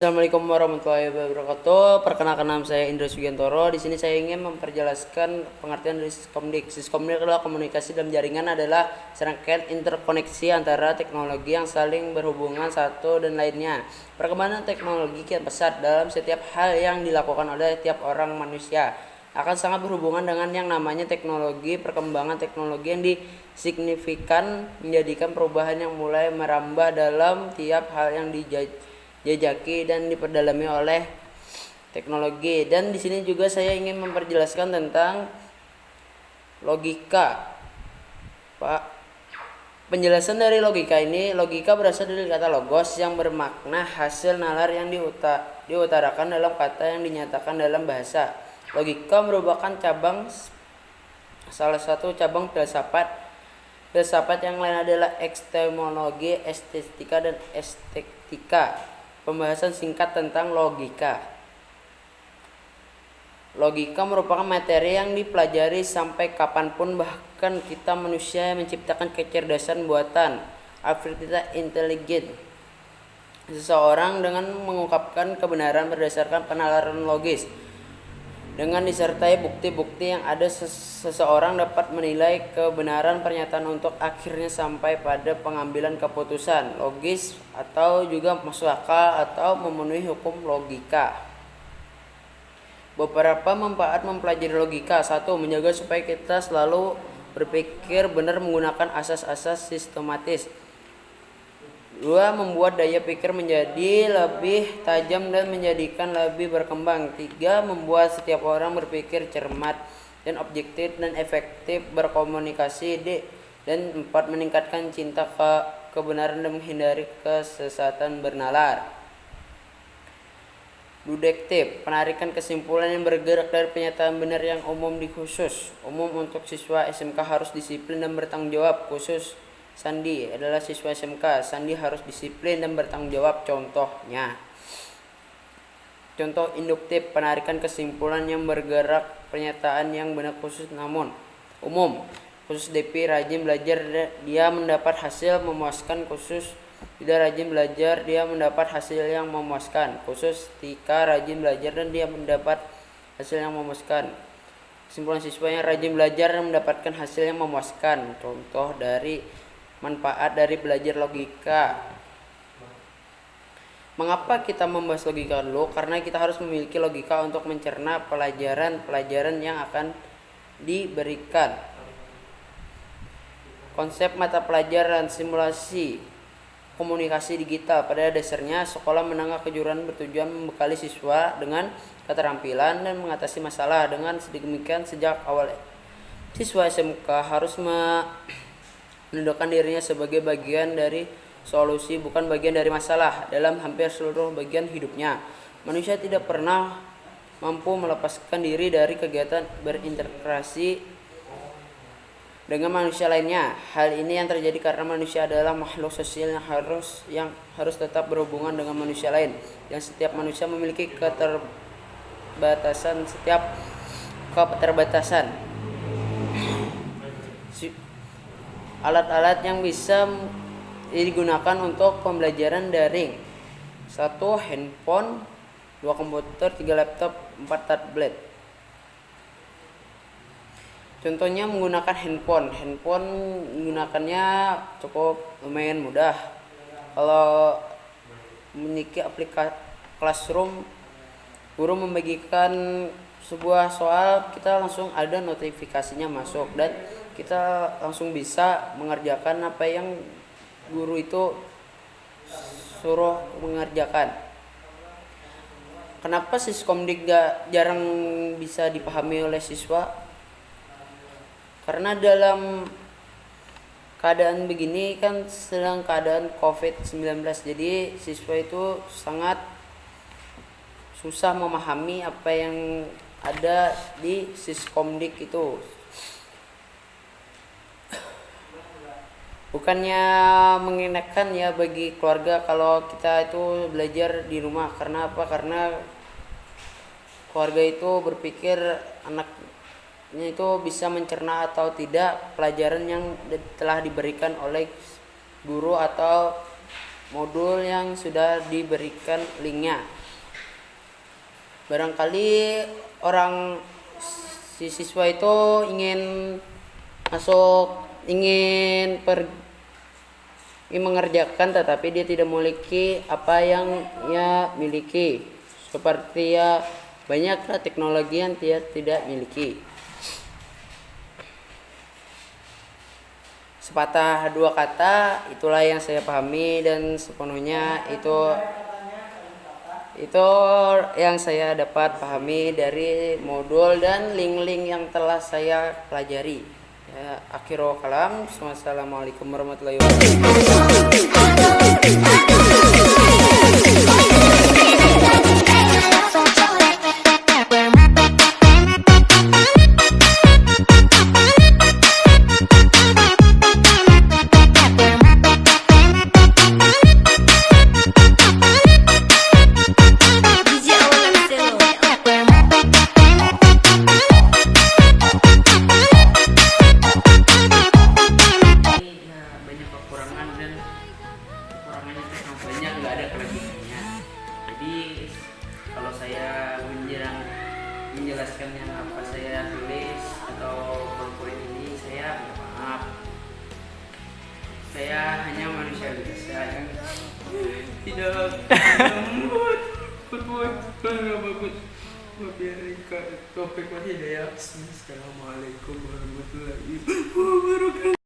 Assalamualaikum warahmatullahi wabarakatuh. Perkenalkan nama saya Indra Sugiantoro. Di sini saya ingin memperjelaskan pengertian dari Siskomdik. Siskomdik adalah komunikasi dalam jaringan adalah serangkaian interkoneksi antara teknologi yang saling berhubungan satu dan lainnya. Perkembangan teknologi kian pesat dalam setiap hal yang dilakukan oleh tiap orang manusia akan sangat berhubungan dengan yang namanya teknologi. Perkembangan teknologi yang signifikan menjadikan perubahan yang mulai merambah dalam tiap hal yang dijajaki dan diperdalami oleh teknologi. Dan di sini juga saya ingin memperjelaskan tentang logika, Pak. Penjelasan dari logika ini, logika berasal dari kata logos yang bermakna hasil nalar yang diutarakan dalam kata yang dinyatakan dalam bahasa. Logika merupakan salah satu cabang filsafat. Filsafat yang lain adalah epistemologi, estetika, dan estetika. Pembahasan singkat tentang logika. Logika merupakan materi yang dipelajari sampai kapanpun, bahkan kita manusia yang menciptakan kecerdasan buatan, artificial intelligence. Seseorang dengan mengungkapkan kebenaran berdasarkan penalaran logis. Dengan disertai bukti-bukti yang ada, seseorang dapat menilai kebenaran pernyataan untuk akhirnya sampai pada pengambilan keputusan logis atau juga masuk akal atau memenuhi hukum logika. Beberapa manfaat mempelajari logika. 1. Menjaga supaya kita selalu berpikir benar menggunakan asas-asas sistematis. 2. Membuat daya pikir menjadi lebih tajam dan menjadikan lebih berkembang. 3. Membuat setiap orang berpikir cermat dan objektif dan efektif berkomunikasi. Dan 4. Meningkatkan cinta kebenaran dan menghindari kesesatan bernalar. Deduktif, penarikan kesimpulan yang bergerak dari pernyataan benar yang umum di khusus. Umum untuk siswa SMK harus disiplin dan bertanggung jawab. Khusus Sandi adalah siswa SMK. Sandi harus disiplin dan bertanggung jawab. Contohnya, contoh induktif, penarikan kesimpulan yang bergerak pernyataan yang benar khusus namun umum. Khusus DP, rajin belajar, dia mendapat hasil memuaskan. Khusus tidak rajin belajar, dia mendapat hasil yang memuaskan. Khusus Tika, rajin belajar dan dia mendapat hasil yang memuaskan. Kesimpulan, siswa yang rajin belajar dan mendapatkan hasil yang memuaskan. Contoh dari manfaat dari belajar logika. Mengapa kita membahas logika dulu? Karena kita harus memiliki logika untuk mencerna pelajaran yang akan diberikan. Konsep mata pelajaran simulasi komunikasi digital. Pada dasarnya, sekolah menengah kejuruan bertujuan membekali siswa dengan keterampilan dan mengatasi masalah. Dengan sedemikian, sejak awal siswa SMK harus menundukkan dirinya sebagai bagian dari solusi, bukan bagian dari masalah dalam hampir seluruh bagian hidupnya. Manusia tidak pernah mampu melepaskan diri dari kegiatan berinteraksi dengan manusia lainnya. Hal ini yang terjadi karena manusia adalah makhluk sosial yang harus tetap berhubungan dengan manusia lain. Dan setiap manusia memiliki keterbatasan. Alat-alat yang bisa digunakan untuk pembelajaran daring. 1. Handphone. 2. Komputer. 3. Laptop. 4. tablet. Contohnya menggunakan handphone. Handphone menggunakannya cukup lumayan mudah. Kalau memiliki aplikasi Classroom, guru membagikan sebuah soal, kita langsung ada notifikasinya masuk dan kita langsung bisa mengerjakan apa yang guru itu suruh mengerjakan. Kenapa Siskomdik jarang bisa dipahami oleh siswa? Karena dalam keadaan begini kan sedang keadaan COVID-19, jadi siswa itu sangat susah memahami apa yang ada di Siskomdik itu. Bukannya mengenakan ya bagi keluarga kalau kita itu belajar di rumah. Karena apa? Karena keluarga itu berpikir anaknya itu bisa mencerna atau tidak pelajaran yang telah diberikan oleh guru atau modul yang sudah diberikan linknya. Barangkali si siswa itu ingin mengerjakan, tetapi dia tidak memiliki apa yang ia miliki, seperti ya banyaklah teknologi yang dia tidak miliki. Sepatah dua kata itulah yang saya pahami, dan sepenuhnya itu yang saya dapat pahami dari modul dan link-link yang telah saya pelajari. Ya, akhirul kalam. Wassalamualaikum warahmatullahi banyak, nggak ada kelebihannya. Jadi kalau saya menjelaskan yang apa saya tulis atau PowerPoint ini, saya minta maaf. Saya hanya manusia biasa yang tidak membuat PowerPoint nggak bagus. Biarin Kak Topik masih ada ya. Assalamualaikum warahmatullahi wabarakatuh.